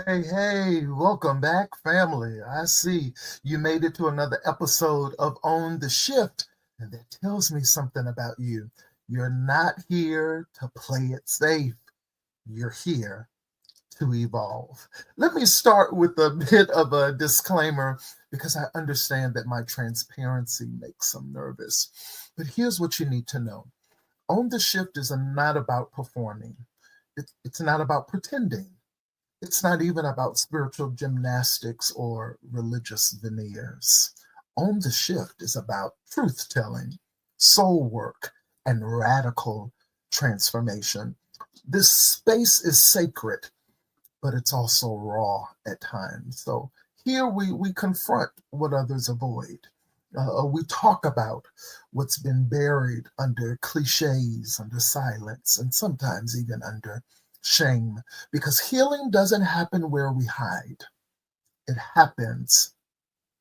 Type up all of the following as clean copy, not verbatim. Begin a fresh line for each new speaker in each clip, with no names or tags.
Hey, welcome back, family. I see you made it to another episode of On the Shift, and that tells me something about you. You're not here to play it safe, you're here to evolve. Let me start with a bit of a disclaimer because I understand that my transparency makes some nervous. But here's what you need to know. On the Shift is not about performing, it's not about pretending. It's not even about spiritual gymnastics or religious veneers. On the Shift is about truth telling, soul work, and radical transformation. This space is sacred, but it's also raw at times. So here we confront what others avoid. We talk about what's been buried under cliches, under silence, and sometimes even under shame. Because healing doesn't happen where we hide, it happens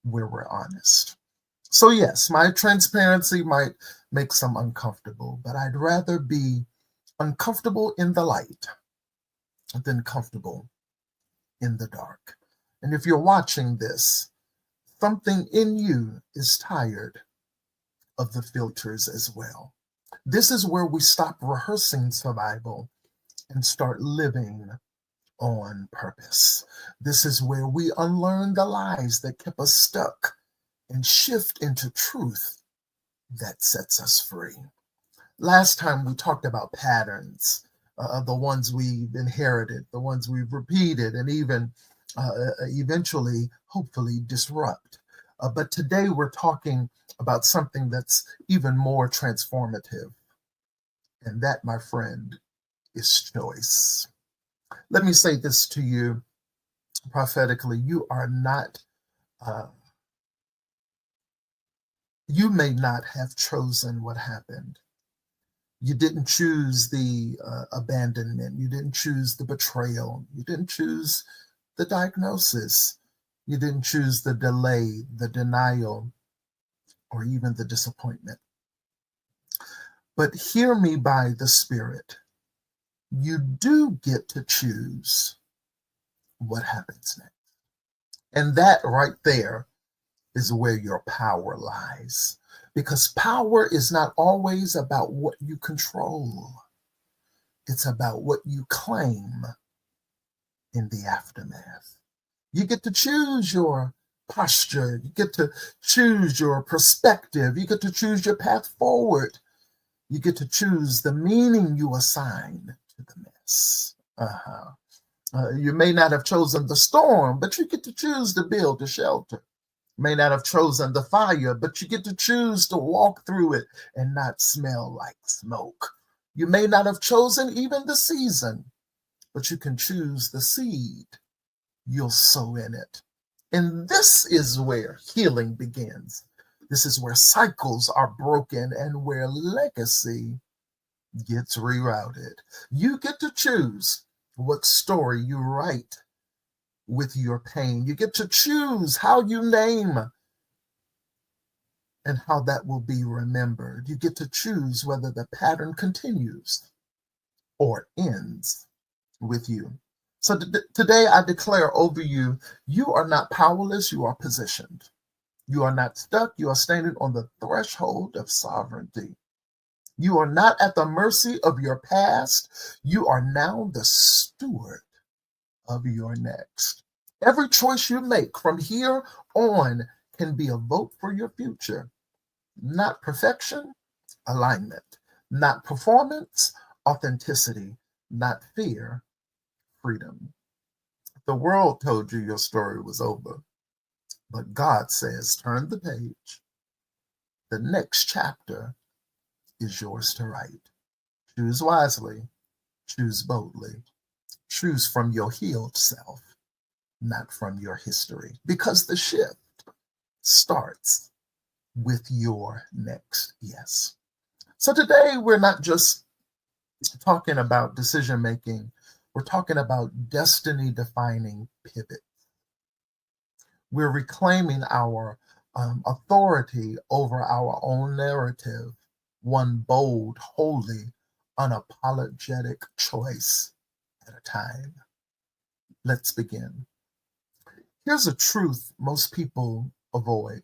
where we're honest. So, yes, my transparency might make some uncomfortable, but I'd rather be uncomfortable in the light than comfortable in the dark. And if you're watching this, something in you is tired of the filters as well. This is where we stop rehearsing survival and start living on purpose. This is where we unlearn the lies that kept us stuck and shift into truth that sets us free. Last time we talked about patterns, the ones we've inherited, the ones we've repeated, and even eventually, hopefully, disrupt. But today we're talking about something that's even more transformative. And that, my friend, is choice. Let me say this to you prophetically. Uh, you may not have chosen what happened. You didn't choose the abandonment. You didn't choose the betrayal. You didn't choose the diagnosis. You didn't choose the delay, the denial, or even the disappointment. But hear me by the Spirit. You do get to choose what happens next. And that right there is where your power lies. Because power is not always about what you control, it's about what you claim in the aftermath. You get to choose your posture, you get to choose your perspective, you get to choose your path forward, you get to choose the meaning you assign to the mess. You may not have chosen the storm, but you get to choose to build a shelter. You may not have chosen the fire, but you get to choose to walk through it and not smell like smoke. You may not have chosen even the season, but you can choose the seed you'll sow in it. And this is where healing begins. This is where cycles are broken and where legacy gets rerouted. You get to choose what story you write with your pain. You get to choose how you name and how that will be remembered. You get to choose whether the pattern continues or ends with you. So today I declare over you, you are not powerless, you are positioned. You are not stuck, you are standing on the threshold of sovereignty. You are not at the mercy of your past, you are now the steward of your next. Every choice you make from here on can be a vote for your future. Not perfection, alignment. Not performance, authenticity. Not fear, freedom. The world told you your story was over, but God says, turn the page. The next chapter is yours to write. Choose wisely, choose boldly, choose from your healed self, not from your history, because the shift starts with your next yes. So today we're not just talking about decision making, we're talking about destiny defining pivot. We're reclaiming our authority over our own narrative, one bold, holy, unapologetic choice at a time. Let's begin. Here's a truth most people avoid.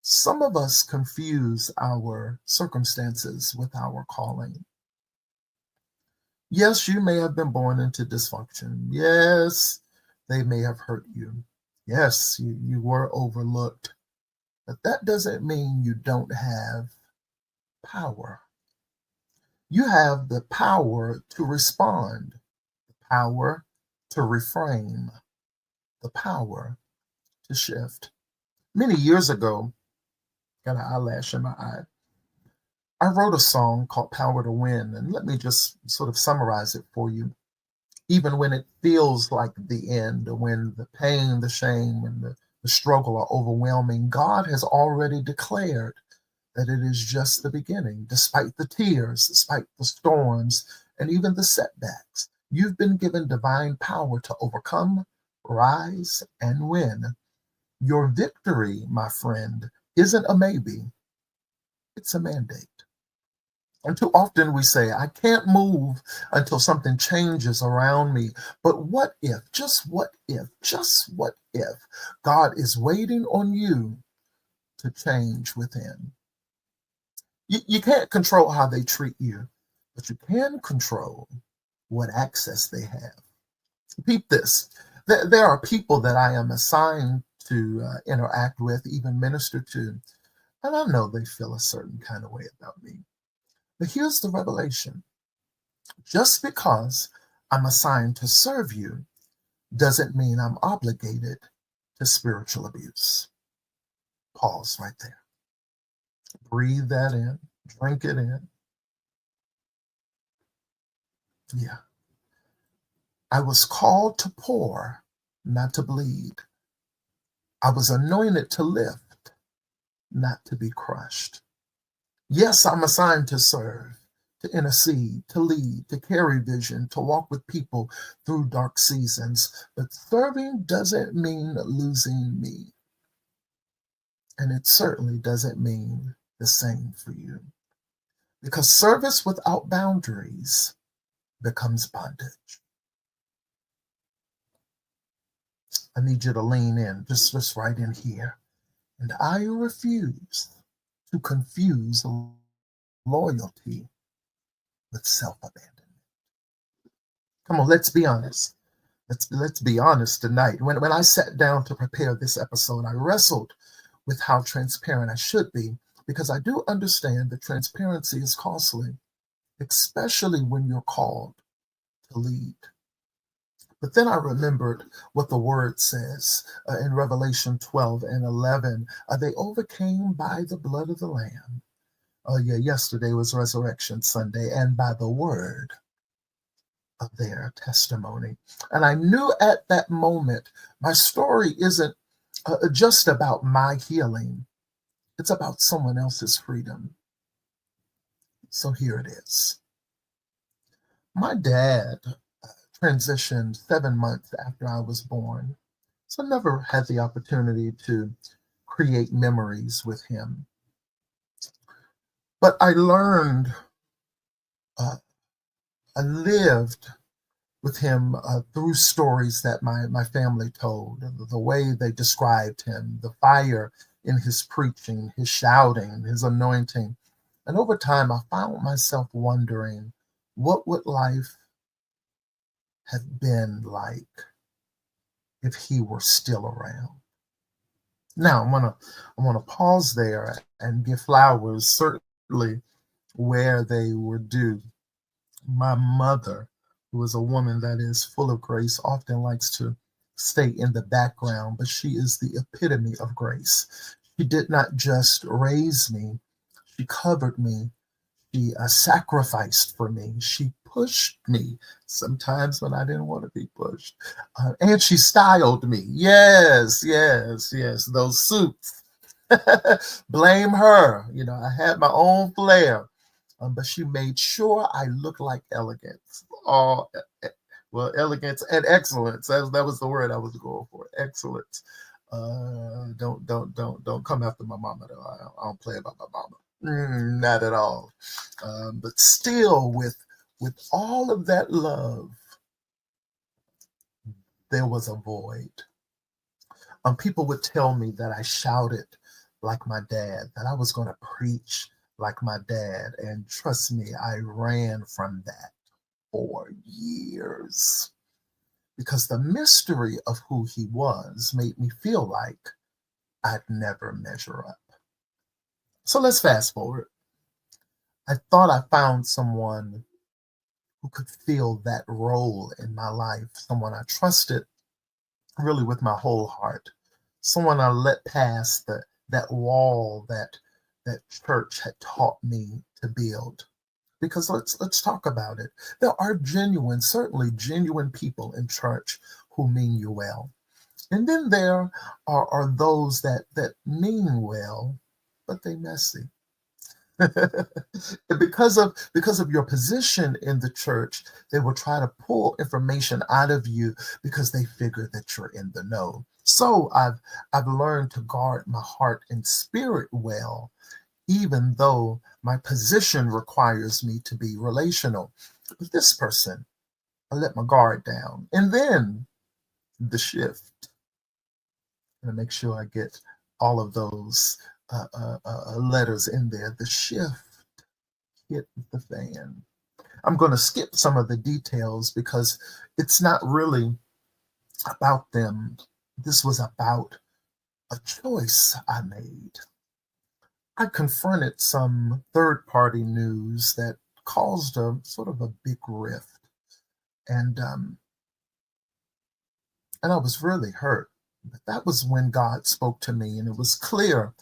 Some of us confuse our circumstances with our calling. Yes, you may have been born into dysfunction. Yes, they may have hurt you. Yes, you were overlooked. But that doesn't mean you don't have power. You have the power to respond, the power to reframe, the power to shift. Many years ago, got an eyelash in my eye, I wrote a song called Power to Win. And let me just sort of summarize it for you. Even when it feels like the end, when the pain, the shame, and the struggle are overwhelming, God has already declared that it is just the beginning. Despite the tears, despite the storms, and even the setbacks, you've been given divine power to overcome, rise, and win. Your victory, my friend, isn't a maybe, it's a mandate. And too often we say, I can't move until something changes around me. But what if, just what if God is waiting on you to change within? You can't control how they treat you, but you can control what access they have. Peep this. There are people that I am assigned to interact with, even minister to, and I know they feel a certain kind of way about me. But here's the revelation. Just because I'm assigned to serve you doesn't mean I'm obligated to spiritual abuse. Pause right there. Breathe that in, drink it in. Yeah. I was called to pour, not to bleed. I was anointed to lift, not to be crushed. Yes, I'm assigned to serve, to intercede, to lead, to carry vision, to walk with people through dark seasons. But serving doesn't mean losing me. And it certainly doesn't mean the same for you. Because service without boundaries becomes bondage. I need you to lean in, just right in here. And I refuse to confuse loyalty with self-abandonment. Come on, let's be honest. Let's be honest tonight. When I sat down to prepare this episode, I wrestled with how transparent I should be, because I do understand that transparency is costly, especially when you're called to lead. But then I remembered what the word says in Revelation 12 and 11. They overcame by the blood of the Lamb. Oh, yeah, yesterday was Resurrection Sunday, and by the word of their testimony. And I knew at that moment my story isn't just about my healing, it's about someone else's freedom. So here it is. My dad transitioned 7 months after I was born, so I never had the opportunity to create memories with him. But uh, I lived with him through stories that my family told, the way they described him, the fire in his preaching, his shouting, his anointing. And over time, I found myself wondering, what would life have been like if he were still around? Now, I'm gonna pause there and give flowers, certainly where they were due. My mother, who is a woman that is full of grace, often likes to stay in the background, but she is the epitome of grace. She did not just raise me, she covered me, she sacrificed for me, she pushed me sometimes when I didn't want to be pushed, and she styled me. Yes, yes, yes, those suits. Blame her. You know, I had my own flair, but she made sure I looked like elegance. Oh, well, elegance and excellence. That was the word I was going for. Excellence. Don't come after my mama though. I don't play about my mama. Not at all. But still, with all of that love, there was a void. People would tell me that I shouted like my dad, that I was going to preach like my dad. And trust me, I ran from that for years because the mystery of who he was made me feel like I'd never measure up. So let's fast forward. I thought I found someone who could fill that role in my life, someone I trusted really with my whole heart, someone I let past that wall that church had taught me to build. Because let's talk about it. There are genuine, certainly genuine people in church who mean you well. And then there are those that mean well, but they messy. Because of your position in the church, they will try to pull information out of you because they figure that you're in the know. So I've learned to guard my heart and spirit well, even though my position requires me to be relational. With this person, I let my guard down. And then the shift. I'm gonna make sure I get all of those letters in there. The shift hit the fan. I'm going to skip some of the details because it's not really about them. This was about a choice I made. I confronted some third party news that caused a sort of a big rift. And I was really hurt. But that was when God spoke to me, and it was clear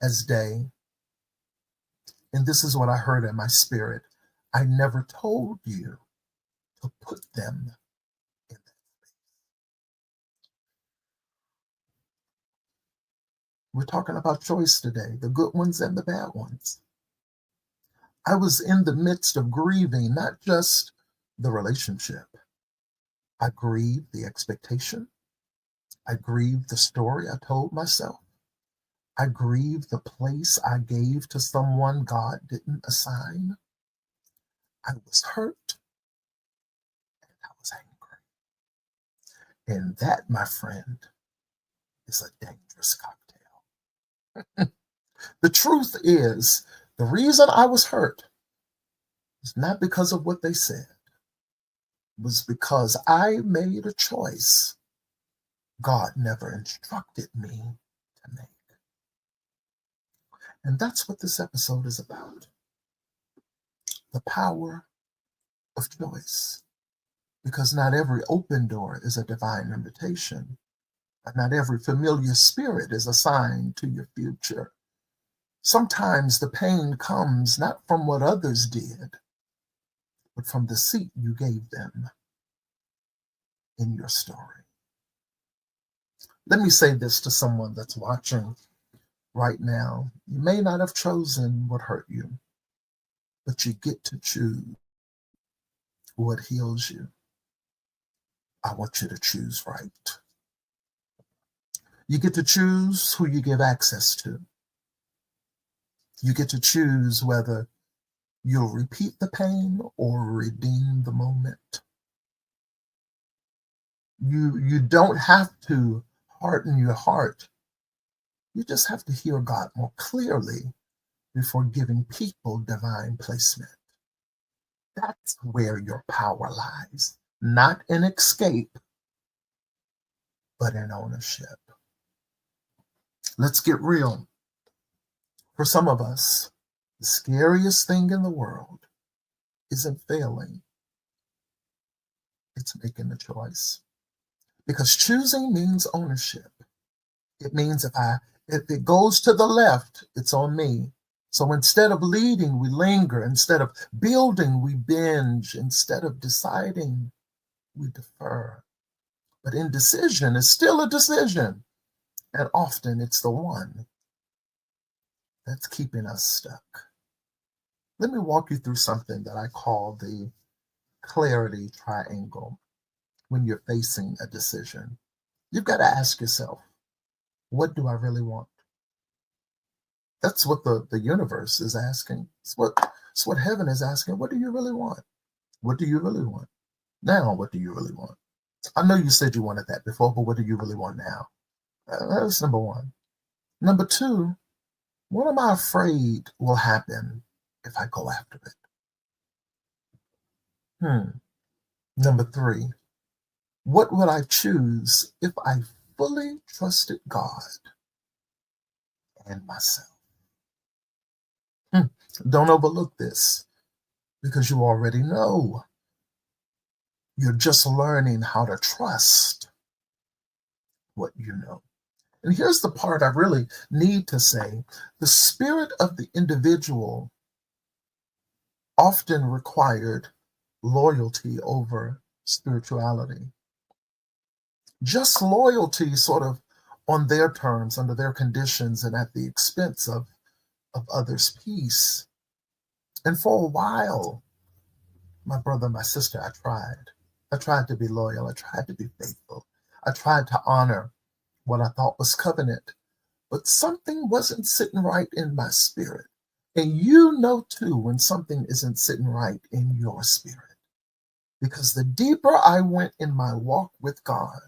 as day. And this is what I heard in my spirit. I never told you to put them in that space. We're talking about choice today, the good ones and the bad ones. I was in the midst of grieving, not just the relationship. I grieved the expectation. I grieved the story I told myself. I grieved the place I gave to someone God didn't assign. I was hurt and I was angry. And that, my friend, is a dangerous cocktail. The truth is, the reason I was hurt is not because of what they said, it was because I made a choice God never instructed me to make. And that's what this episode is about. The power of choice. Because not every open door is a divine invitation. And not every familiar spirit is assigned to your future. Sometimes the pain comes not from what others did, but from the seat you gave them in your story. Let me say this to someone that's watching right now. You may not have chosen what hurt you, but you get to choose what heals you. I want you to choose right. You get to choose who you give access to. You get to choose whether you'll repeat the pain or redeem the moment. You don't have to harden your heart. You just have to hear God more clearly before giving people divine placement. That's where your power lies, not in escape, but in ownership. Let's get real. For some of us, the scariest thing in the world isn't failing, it's making a choice. Because choosing means ownership. It means if it goes to the left, it's on me. So instead of leading, we linger. Instead of building, we binge. Instead of deciding, we defer. But indecision is still a decision. And often it's the one that's keeping us stuck. Let me walk you through something that I call the clarity triangle when you're facing a decision. You've got to ask yourself, what do I really want? That's what the universe is asking. It's what heaven is asking. What do you really want? What do you really want? Now, what do you really want? I know you said you wanted that before, but what do you really want now? That's number one. Number two, what am I afraid will happen if I go after it? Number three, what would I choose if I fully trusted God and myself? Hmm. Don't overlook this because you already know. You're just learning how to trust what you know. And here's the part I really need to say: the spirit of the individual often required loyalty over spirituality. Just loyalty, sort of on their terms, under their conditions, and at the expense of others' peace. And for a while, my brother, my sister, I tried. I tried to be loyal. I tried to be faithful. I tried to honor what I thought was covenant, but something wasn't sitting right in my spirit. And you know too when something isn't sitting right in your spirit. Because the deeper I went in my walk with God,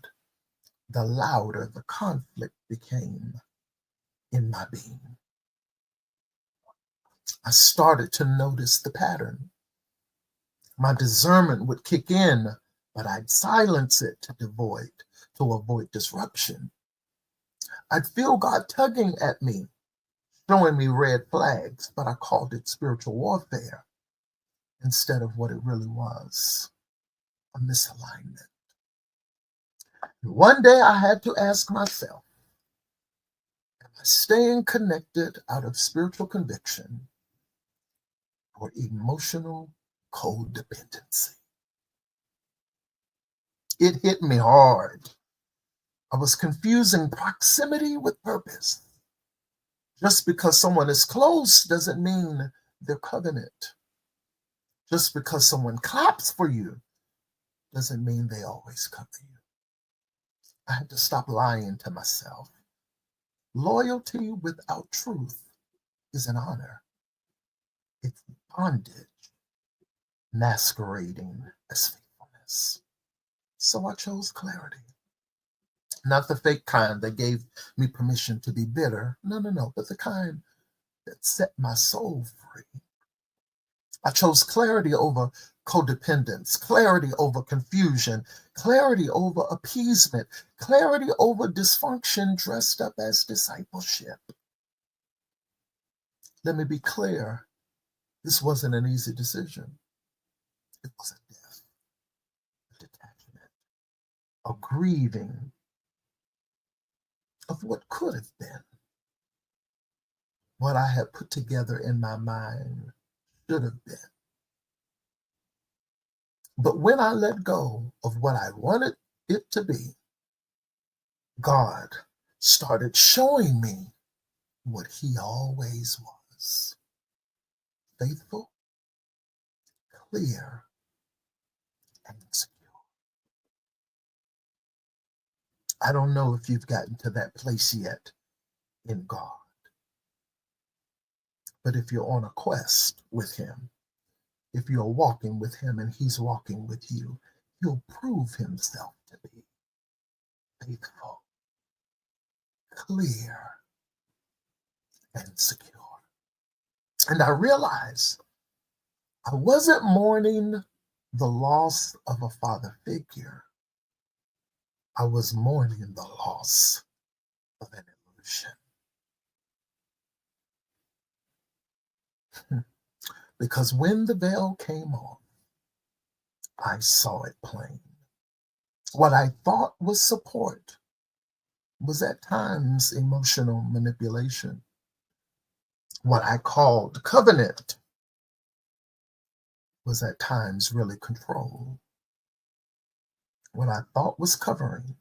the louder the conflict became in my being. I started to notice the pattern. My discernment would kick in, but I'd silence it to avoid disruption. I'd feel God tugging at me, showing me red flags, but I called it spiritual warfare instead of what it really was, a misalignment. And one day I had to ask myself, am I staying connected out of spiritual conviction or emotional codependency? It hit me hard. I was confusing proximity with purpose. Just because someone is close doesn't mean they're covenant. Just because someone claps for you doesn't mean they always cover you. I had to stop lying to myself. Loyalty without truth is an honor. It's bondage masquerading as faithfulness. So I chose clarity. Not the fake kind that gave me permission to be bitter. No, no, no, but the kind that set my soul free. I chose clarity over codependence, clarity over confusion, clarity over appeasement, clarity over dysfunction dressed up as discipleship. Let me be clear, this wasn't an easy decision. It was a death, a detachment, a grieving of what could have been, what I had put together in my mind should have been. But when I let go of what I wanted it to be, God started showing me what he always was: faithful, clear, and secure. I don't know if you've gotten to that place yet in God, but if you're on a quest with him, if you're walking with him and he's walking with you, he'll prove himself to be faithful, clear, and secure. And I realized I wasn't mourning the loss of a father figure. I was mourning the loss of an illusion. Because when the veil came off, I saw it plain. What I thought was support was at times emotional manipulation. What I called covenant was at times really control. What I thought was covering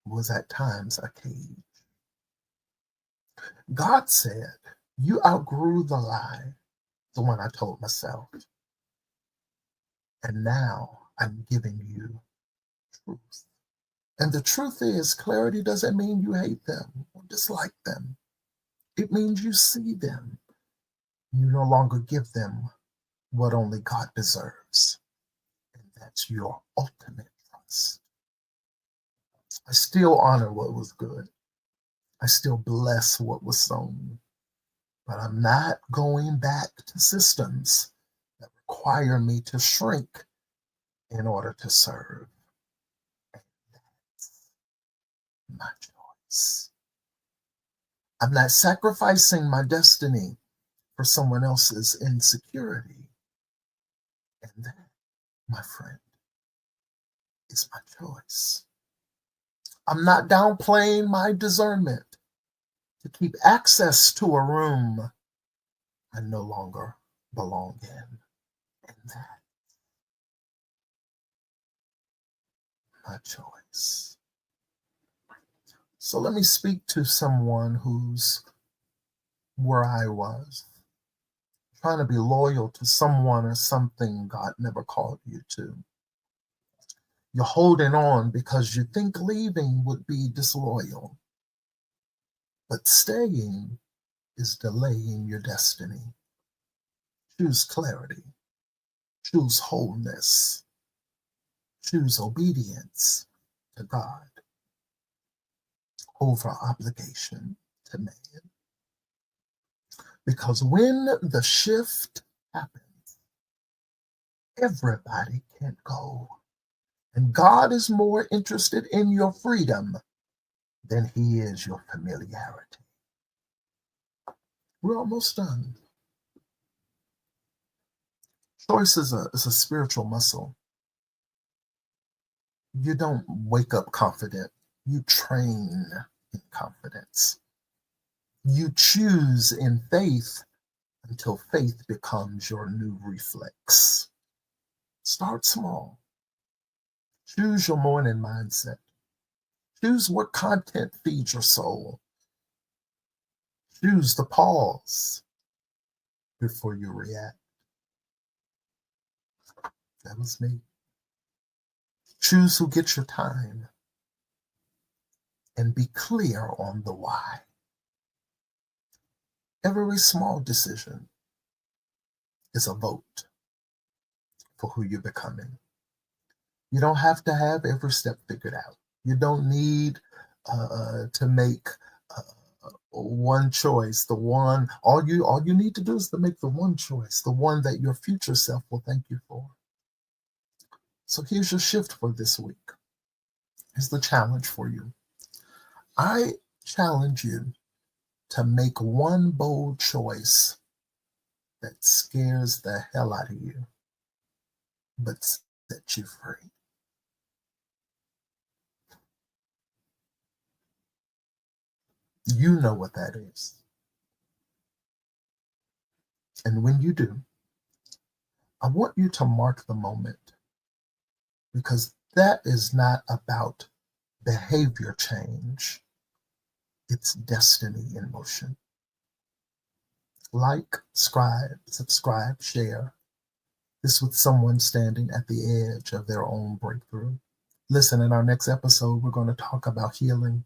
was at times a cage. God said, you outgrew the lie, the one I told myself, and now I'm giving you truth. And the truth is, clarity doesn't mean you hate them or dislike them. It means you see them. You no longer give them what only God deserves. And that's your ultimate I still honor what was good. I still bless what was sown. But I'm not going back to systems that require me to shrink in order to serve. And that's my choice. I'm not sacrificing my destiny for someone else's insecurity. And that, my friend, is my choice. I'm not downplaying my discernment to keep access to a room I no longer belong in. And that's my choice. So let me speak to someone who's where I was, trying to be loyal to someone or something God never called you to. You're holding on because you think leaving would be disloyal, but staying is delaying your destiny. Choose clarity, choose wholeness, choose obedience to God over obligation to man. Because when the shift happens, everybody can go. And God is more interested in your freedom than he is your familiarity. We're almost done. Choice is a spiritual muscle. You don't wake up confident. You train in confidence. You choose in faith until faith becomes your new reflex. Start small. Choose your morning mindset. Choose what content feeds your soul. Choose the pause before you react. That was me. Choose who gets your time and be clear on the why. Every small decision is a vote for who you're becoming. You don't have to have every step figured out. You don't need to make one choice, the one, all you need to do is to make the one choice, the one that your future self will thank you for. So here's your shift for this week. Here's the challenge for you. I challenge you to make one bold choice that scares the hell out of you, but sets you free. You know what that is. And when you do, I want you to mark the moment, because that is not about behavior change. It's destiny in motion. Like, subscribe, share this with someone standing at the edge of their own breakthrough. Listen, in our next episode, we're going to talk about healing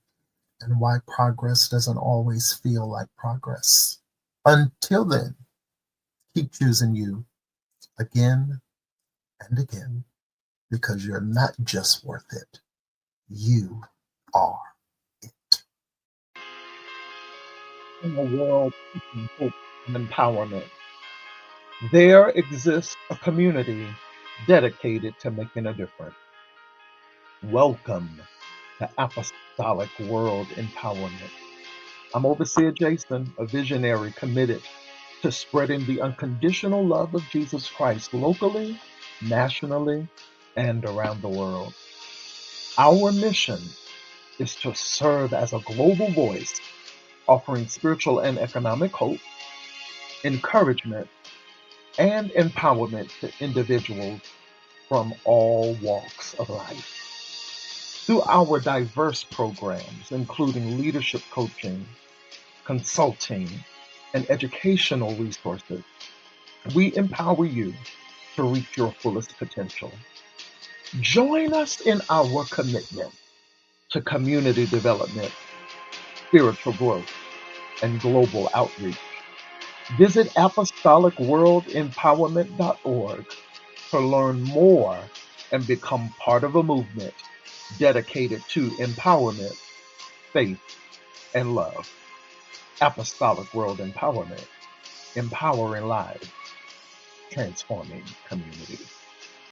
and why progress doesn't always feel like progress. Until then, keep choosing you again and again, because you're not just worth it. You are it. In a world seeking hope and empowerment, there exists a community dedicated to making a difference. Welcome to Apostolic World Empowerment. I'm Overseer Jason, a visionary committed to spreading the unconditional love of Jesus Christ locally, nationally, and around the world. Our mission is to serve as a global voice, offering spiritual and economic hope, encouragement, and empowerment to individuals from all walks of life. Through our diverse programs, including leadership coaching, consulting, and educational resources, we empower you to reach your fullest potential. Join us in our commitment to community development, spiritual growth, and global outreach. Visit apostolicworldempowerment.org to learn more and become part of a movement dedicated to empowerment, faith, and love. Apostolic World Empowerment, empowering lives, transforming community.